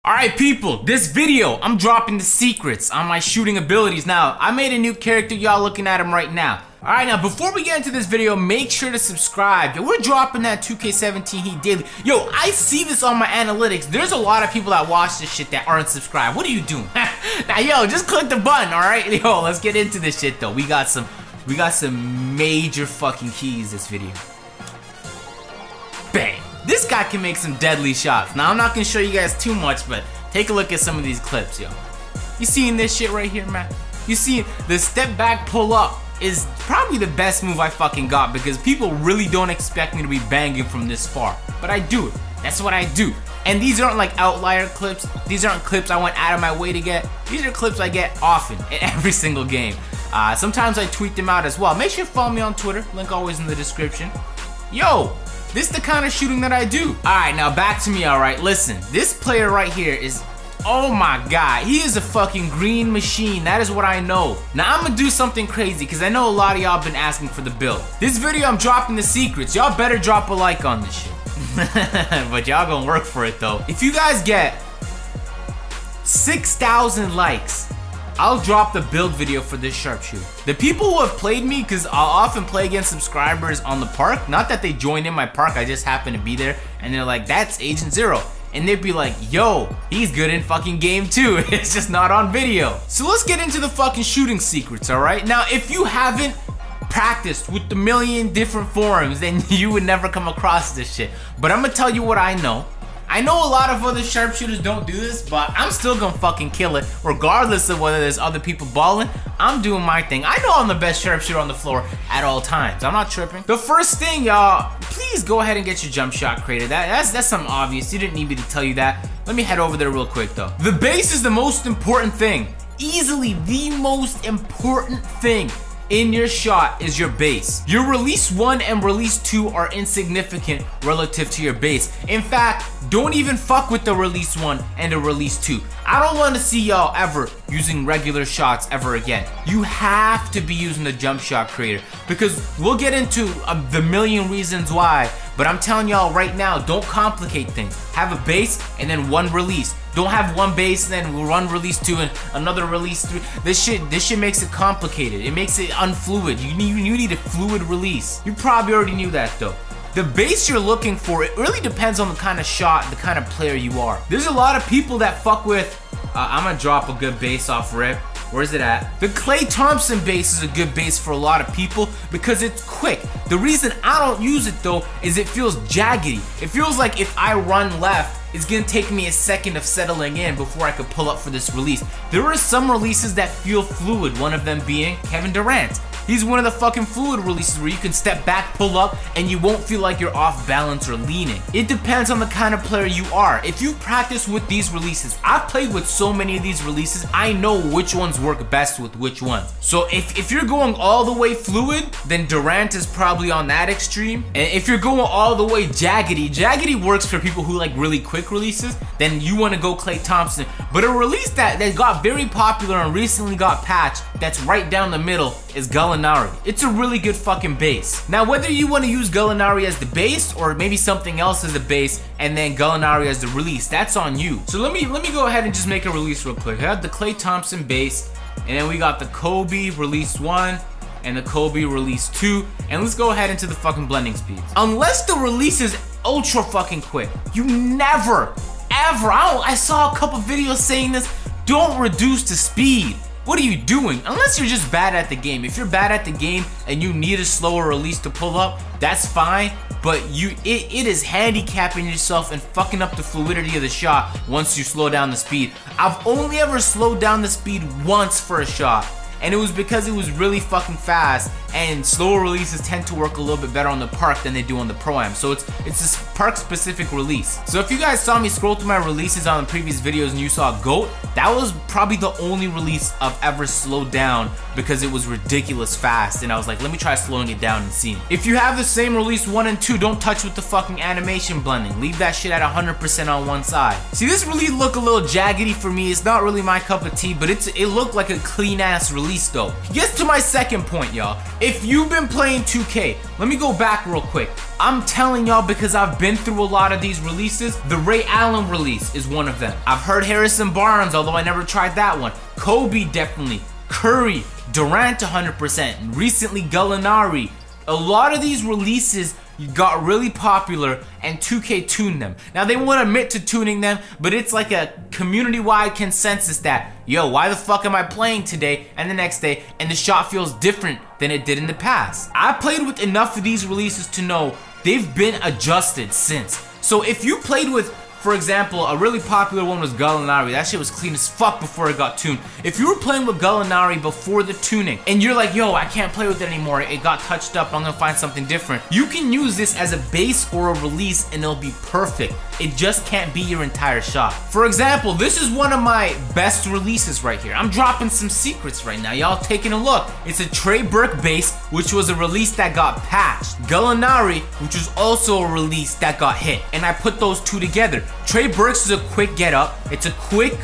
Alright people, this video, I'm dropping the secrets on my shooting abilities. Now, I made a new character, y'all looking at him right now. Alright, now before we get into this video, make sure to subscribe. Yo, we're dropping that 2K17 Heat daily. Yo, I see this on my analytics. There's a lot of people that watch this shit that aren't subscribed. What are you doing? Now, yo, just click the button, alright? Yo, let's get into this shit though. We got some major fucking keys this video. Bang. This guy can make some deadly shots. Now, I'm not gonna show you guys too much, but take a look at some of these clips, yo. You seeing this shit right here, man? You see the step back pull up is probably the best move I fucking got because people really don't expect me to be banging from this far. But I do it. That's what I do. And these aren't like outlier clips. These aren't clips I went out of my way to get. These are clips I get often in every single game. Sometimes I tweet them out as well. Make sure you follow me on Twitter. Link always in the description. Yo! This is the kind of shooting that I do. Alright, now back to me, alright? Listen, this player right here is, oh my god, he is a fucking green machine. That is what I know. Now I'm gonna do something crazy because I know a lot of y'all been asking for the build. This video I'm dropping the secrets. Y'all better drop a like on this shit. But y'all gonna work for it though. If you guys get 6,000 likes, I'll drop the build video for this sharpshooter. The people who have played me, because I'll often play against subscribers on the park, not that they join in my park, I just happen to be there, and they're like, that's Agent Zero. And they'd be like, yo, he's good in fucking game too, it's just not on video. So let's get into the fucking shooting secrets, alright? Now, if you haven't practiced with the million different forums, then you would never come across this shit. But I'm gonna tell you what I know. I know a lot of other sharpshooters don't do this, but I'm still gonna fucking kill it, regardless of whether there's other people balling. I'm doing my thing. I know I'm the best sharpshooter on the floor at all times. I'm not tripping. The first thing, y'all, please go ahead and get your Jumpshot Creator. That's something obvious. You didn't need me to tell you that. Let me head over there real quick, though. The base is the most important thing. Easily the most important thing in your shot is your base. Your release 1 and release 2 are insignificant relative to your base. In fact, don't even fuck with the release 1 and the release 2. I don't want to see y'all ever using regular shots ever again. You have to be using the Jumpshot Creator because we'll get into the million reasons why, but I'm telling y'all right now, don't complicate things. Have a base and then one release. Don't have one base and then one release 2 and another release 3. This shit makes it complicated. It makes it unfluid. You need a fluid release. You probably already knew that though. The base you're looking for, it really depends on the kind of shot, the kind of player you are. There's a lot of people that fuck with, I'm gonna drop a good base off rip. Where's it at? The Klay Thompson base is a good base for a lot of people because it's quick. The reason I don't use it though is it feels jaggedy. It feels like if I run left, it's gonna take me a second of settling in before I could pull up for this release. There are some releases that feel fluid, one of them being Kevin Durant. He's one of the fucking fluid releases where you can step back, pull up, and you won't feel like you're off balance or leaning. It depends on the kind of player you are. If you practice with these releases, I've played with so many of these releases, I know which ones work best with which ones. So if you're going all the way fluid, then Durant is probably on that extreme. And if you're going all the way jaggedy, jaggedy works for people who like really quick releases, then you want to go Klay Thompson. But a release that got very popular and recently got patched, that's right down the middle, is Gallinari. It's a really good fucking base. Now, whether you want to use Gallinari as the base or maybe something else as the base and then Gallinari as the release, that's on you. So let me go ahead and just make a release real quick. I have the Klay Thompson base, and then we got the Kobe release 1 and the Kobe release 2, and let's go ahead into the fucking blending speeds. Unless the release is ultra fucking quick, you never, ever, I saw a couple videos saying this, don't reduce the speed. What are you doing? Unless you're just bad at the game. If you're bad at the game and you need a slower release to pull up, that's fine. But it is handicapping yourself and fucking up the fluidity of the shot once you slow down the speed. I've only ever slowed down the speed once for a shot, and it was because it was really fucking fast, and slower releases tend to work a little bit better on the park than they do on the Pro-Am. So it's this park specific release. So if you guys saw me scroll through my releases on the previous videos and you saw GOAT, that was probably the only release I've ever slowed down because it was ridiculous fast, and I was like, let me try slowing it down and seeing. If you have the same release 1 and 2, don't touch with the fucking animation blending. Leave that shit at 100% on one side. See, this really looked a little jaggedy for me. It's not really my cup of tea, but it looked like a clean ass release. release though. Gets to my second point, y'all. If you've been playing 2K, let me go back real quick. I'm telling y'all, because I've been through a lot of these releases, the Ray Allen release is one of them. I've heard Harrison Barnes, although I never tried that one. Kobe definitely. Curry, Durant 100%, and recently Gallinari. A lot of these releases got really popular and 2K tuned them. Now they won't admit to tuning them, but it's like a community-wide consensus that, yo, why the fuck am I playing today and the next day and the shot feels different than it did in the past? I played with enough of these releases to know they've been adjusted since. So if you played with, for example, a really popular one was Gallinari. That shit was clean as fuck before it got tuned. If you were playing with Gallinari before the tuning and you're like, yo, I can't play with it anymore, it got touched up, I'm gonna find something different, you can use this as a base or a release and it'll be perfect. It just can't be your entire shot. For example, this is one of my best releases right here. I'm dropping some secrets right now. Y'all taking a look. It's a Trey Burke base, which was a release that got patched. Gallinari, which was also a release that got hit. And I put those two together. Trey Burks is a quick get up. It's a quick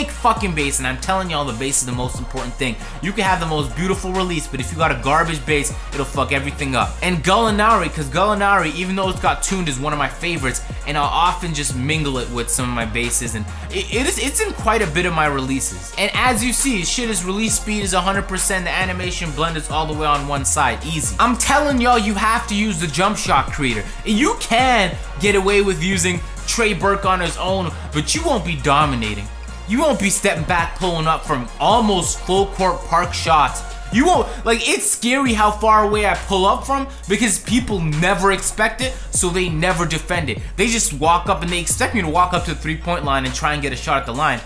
fucking base, and I'm telling y'all, the base is the most important thing. You can have the most beautiful release, but if you got a garbage base, it'll fuck everything up. And Gallinari, because Gallinari, even though it's got tuned, is one of my favorites, and I'll often just mingle it with some of my bases, and it's in quite a bit of my releases. And as you see, shit, release speed is 100%, the animation blend is all the way on one side, easy. I'm telling y'all, you have to use the Jumpshot Creator. You can get away with using Trey Burke on his own, but you won't be dominating. You won't be stepping back, pulling up from almost full court park shots. You won't, like, it's scary how far away I pull up from because people never expect it, so they never defend it. They just walk up and they expect me to walk up to the 3-point line and try and get a shot at the line.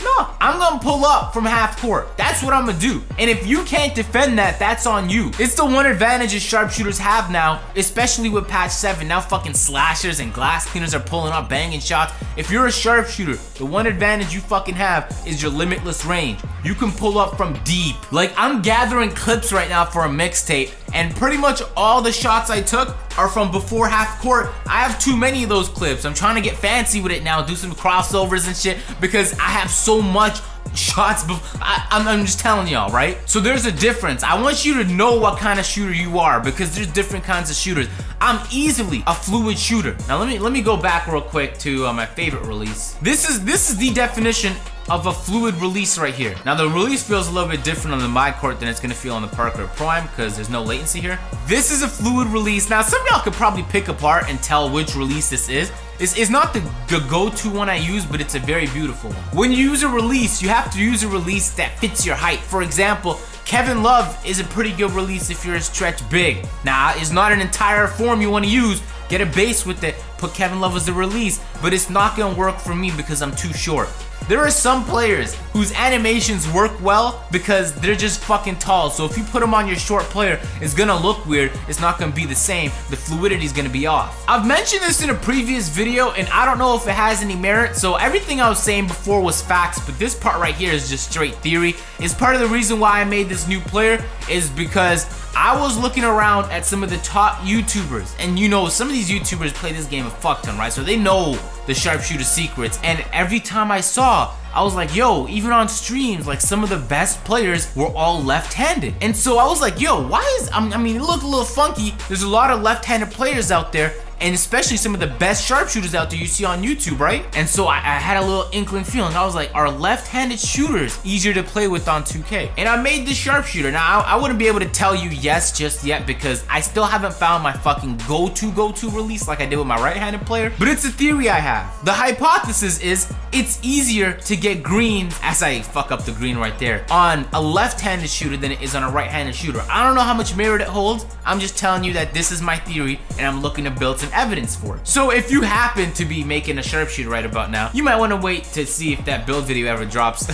No, I'm gonna pull up from half court. That's what I'm gonna do. And if you can't defend that, that's on you. It's the one advantage sharpshooters have now, especially with patch 7. Now fucking slashers and glass cleaners are pulling up, banging shots. If you're a sharpshooter, the one advantage you fucking have is your limitless range. You can pull up from deep. Like, I'm gathering clips right now for a mixtape, and pretty much all the shots I took are from before half court. I have too many of those clips. I'm trying to get fancy with it now, do some crossovers and shit, because I have so much shots. I'm just telling y'all, right? So there's a difference. I want you to know what kind of shooter you are, because there's different kinds of shooters. I'm easily a fluid shooter. Now let me go back real quick to my favorite release. This is the definition of a fluid release right here. Now the release feels a little bit different on the my court than it's gonna feel on the Parker Prime because there's no latency here. This is a fluid release. Now some of y'all could probably pick apart and tell which release this is. It's not the go-to one I use, but it's a very beautiful one. When you use a release, you have to use a release that fits your height. For example, Kevin Love is a pretty good release if you're a stretch big. Now, it's not an entire form you want to use. Get a base with it, put Kevin Love as a release, but it's not gonna work for me because I'm too short. There are some players whose animations work well because they're just fucking tall. So if you put them on your short player, it's gonna look weird. It's not gonna be the same. The fluidity is gonna be off. I've mentioned this in a previous video and I don't know if it has any merit. So everything I was saying before was facts, but this part right here is just straight theory. It's part of the reason why I made this new player is because I was looking around at some of the top YouTubers, and you know, some of these YouTubers play this game a fuck ton, right? So they know the sharpshooter secrets, and every time I saw, I was like, yo, even on streams, like some of the best players were all left-handed. And so I was like, yo, why is, I mean, it looked a little funky. There's a lot of left-handed players out there, and especially some of the best sharpshooters out there you see on YouTube, right? And so I had a little inkling feeling. I was like, are left-handed shooters easier to play with on 2K? And I made this sharpshooter. Now, I wouldn't be able to tell you yes just yet because I still haven't found my fucking go-to release like I did with my right-handed player, but it's a theory I have. The hypothesis is it's easier to get green, as I fuck up the green right there, on a left-handed shooter than it is on a right-handed shooter. I don't know how much merit it holds. I'm just telling you that this is my theory and I'm looking to build some evidence for it. So if you happen to be making a sharpshooter right about now, you might want to wait to see if that build video ever drops.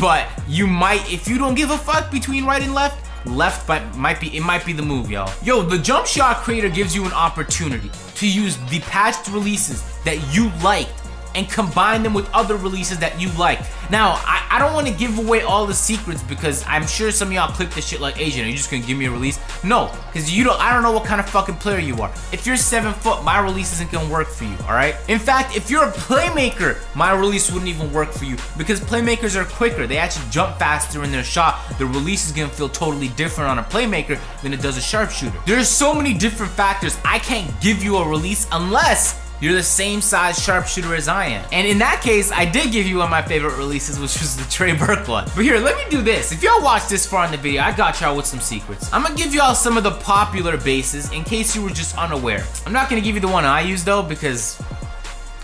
But you might, if you don't give a fuck between right and left might be the move, y'all. Yo, the Jumpshot Creator gives you an opportunity to use the patched releases that you liked and combine them with other releases that you like. Now, I don't want to give away all the secrets because I'm sure some of y'all click this shit like, Asian, are you just gonna give me a release? No, because I don't know what kind of fucking player you are. If you're 7 foot, my release isn't gonna work for you, alright? In fact, if you're a playmaker, my release wouldn't even work for you because playmakers are quicker. They actually jump faster in their shot. The release is gonna feel totally different on a playmaker than it does a sharpshooter. There's so many different factors. I can't give you a release unless you're the same size sharpshooter as I am. And in that case, I did give you one of my favorite releases, which was the Trey Burke one. But here, let me do this. If y'all watched this far in the video, I got y'all with some secrets. I'm gonna give y'all some of the popular bases in case you were just unaware. I'm not gonna give you the one I use though, because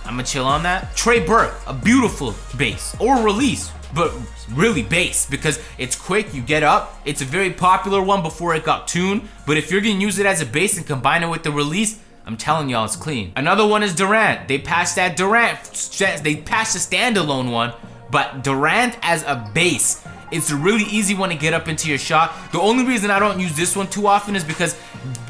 I'm gonna chill on that. Trey Burke, a beautiful base, or release, but really base, because it's quick, you get up. It's a very popular one before it got tuned, but if you're gonna use it as a base and combine it with the release, I'm telling y'all it's clean. Another one is Durant. They passed that Durant, they passed the standalone one, but Durant as a base, it's a really easy one to get up into your shot. The only reason I don't use this one too often is because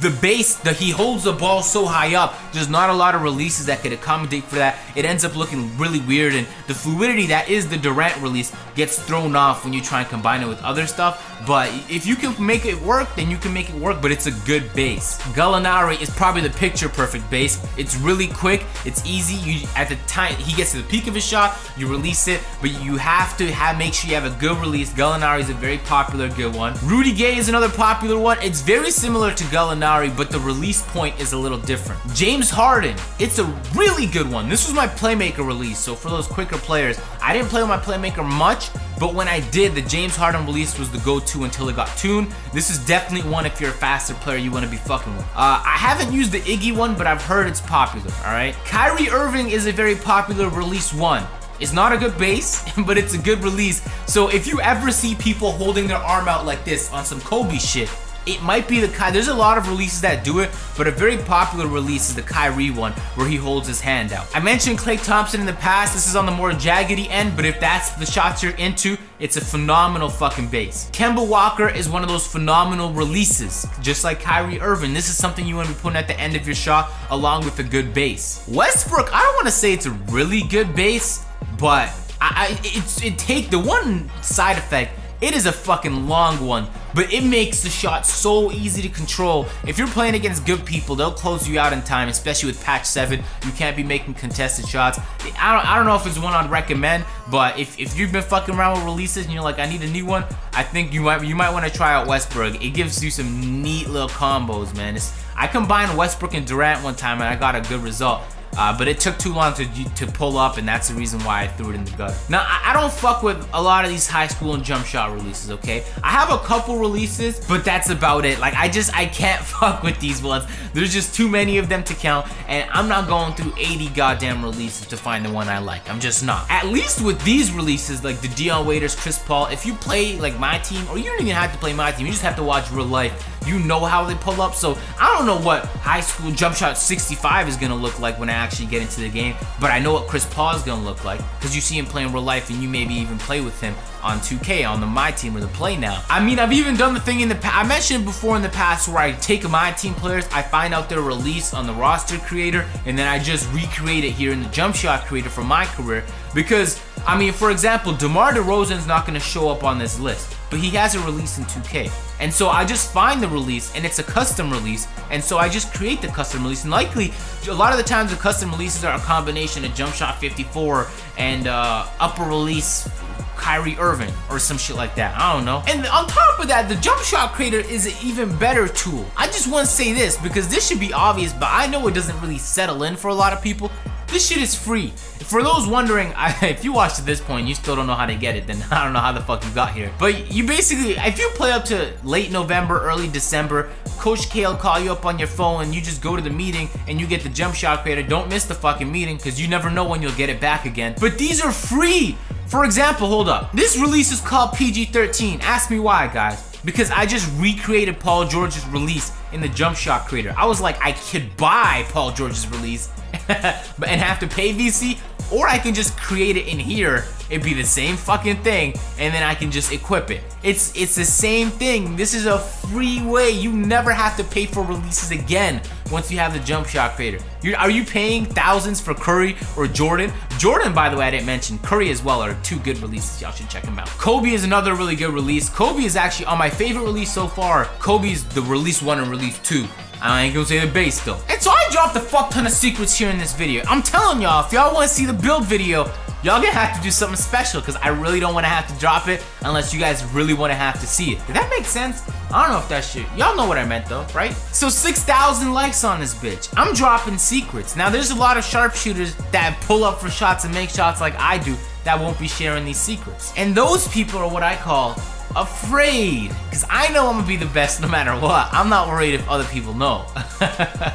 the base, he holds the ball so high up, there's not a lot of releases that could accommodate for that. It ends up looking really weird, and the fluidity that is the Durant release gets thrown off when you try and combine it with other stuff. But if you can make it work, then you can make it work, but it's a good base. Gallinari is probably the picture perfect base. It's really quick, it's easy. At the time he gets to the peak of his shot, you release it, but you have to make sure you have a good release. Gallinari is a very popular good one. Rudy Gay is another popular one. It's very similar to Gallinari, but the release point is a little different. James Harden, it's a really good one. This was my playmaker release, so for those quicker players, I didn't play with my playmaker much, but when I did, the James Harden release was the go-to until it got tuned. This is definitely one if you're a faster player you want to be fucking with. I haven't used the Iggy one, but I've heard it's popular, alright? Kyrie Irving is a very popular release one. It's not a good base, but it's a good release. So if you ever see people holding their arm out like this on some Kobe shit, it might be the Kyrie. There's a lot of releases that do it, but a very popular release is the Kyrie one where he holds his hand out. I mentioned Klay Thompson in the past. This is on the more jaggedy end, but if that's the shots you're into, it's a phenomenal fucking base. Kemba Walker is one of those phenomenal releases, just like Kyrie Irving. This is something you want to be putting at the end of your shot along with a good base. Westbrook, I don't want to say it's a really good base, but the one side effect, it is a fucking long one, but it makes the shot so easy to control. If you're playing against good people, they'll close you out in time, especially with patch 7. You can't be making contested shots. I don't know if it's one I'd recommend, but if you've been fucking around with releases and you're like, I need a new one, I think you might want to try out Westbrook. It gives you some neat little combos, man. I combined Westbrook and Durant one time and I got a good result. But it took too long to pull up, and that's the reason why I threw it in the gutter. Now, I don't fuck with a lot of these high school and jump shot releases, okay? I have a couple releases, but that's about it. Like, I can't fuck with these ones. There's just too many of them to count, and I'm not going through 80 goddamn releases to find the one I like. I'm just not. At least with these releases, like the Dion Waiters, Chris Paul, if you play like my team, or you don't even have to play my team, you just have to watch real life. You know how they pull up, so I don't know what high school jump shot 65 is gonna look like when I actually get into the game, but I know what Chris Paul is gonna look like because you see him play in real life, and you maybe even play with him on 2K on my team or the play now. I mean, I've even done the thing in the past. I mentioned before in the past where I take my team players, I find out their release on the roster creator, and then I just recreate it here in the jump shot creator for my career. Because I mean, for example, DeMar DeRozan's not gonna show up on this list, but he has a release in 2K. And so I just find the release, and it's a custom release, and so I just create the custom release. And likely, a lot of the times the custom releases are a combination of Jump Shot 54 and upper release Kyrie Irving or some shit like that. I don't know. And on top of that, the Jump Shot Creator is an even better tool. I just want to say this because this should be obvious, but I know it doesn't really settle in for a lot of people. This shit is free. For those wondering, if you watched to this point, you still don't know how to get it, then I don't know how the fuck you got here. But you basically, if you play up to late November, early December, Coach K will call you up on your phone and you just go to the meeting and you get the Jump Shot Creator. Don't miss the fucking meeting because you never know when you'll get it back again. But these are free. For example, hold up. This release is called PG-13. Ask me why, guys. Because I just recreated Paul George's release in the Jump Shot Creator. I was like, I could buy Paul George's release and have to pay VC, or I can just create it in here. It'd be the same fucking thing, and then I can just equip it. It's the same thing. This is a free way. You never have to pay for releases again once you have the Jumpshot Creator. Are you paying thousands for Curry or Jordan? Jordan, by the way, I didn't mention. Curry as well are two good releases. Y'all should check them out. Kobe is another really good release. Kobe is actually on my favorite release so far. Kobe's the release 1 and release 2. I ain't gonna say the base though. And so I dropped a fuck ton of secrets here in this video. I'm telling y'all, if y'all wanna see the build video, y'all gonna have to do something special, because I really don't wanna have to drop it unless you guys really wanna have to see it. Did that make sense? I don't know if that shit, y'all know what I meant though, right? So 6,000 likes on this bitch. I'm dropping secrets. Now there's a lot of sharpshooters that pull up for shots and make shots like I do that won't be sharing these secrets. And those people are what I call afraid, because I know I'm gonna be the best no matter what. I'm not worried if other people know.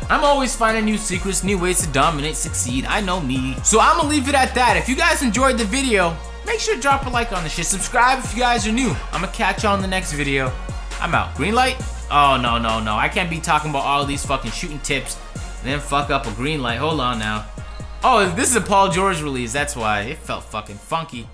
I'm always finding new secrets, new ways to dominate, succeed. I know me. So I'm gonna leave it at that. If you guys enjoyed the video, make sure to drop a like on this shit. Subscribe if you guys are new. I'm gonna catch y'all in the next video. I'm out. Green light? Oh, no. I can't be talking about all these fucking shooting tips and then fuck up a green light. Hold on now. Oh, this is a Paul George release. That's why it felt fucking funky.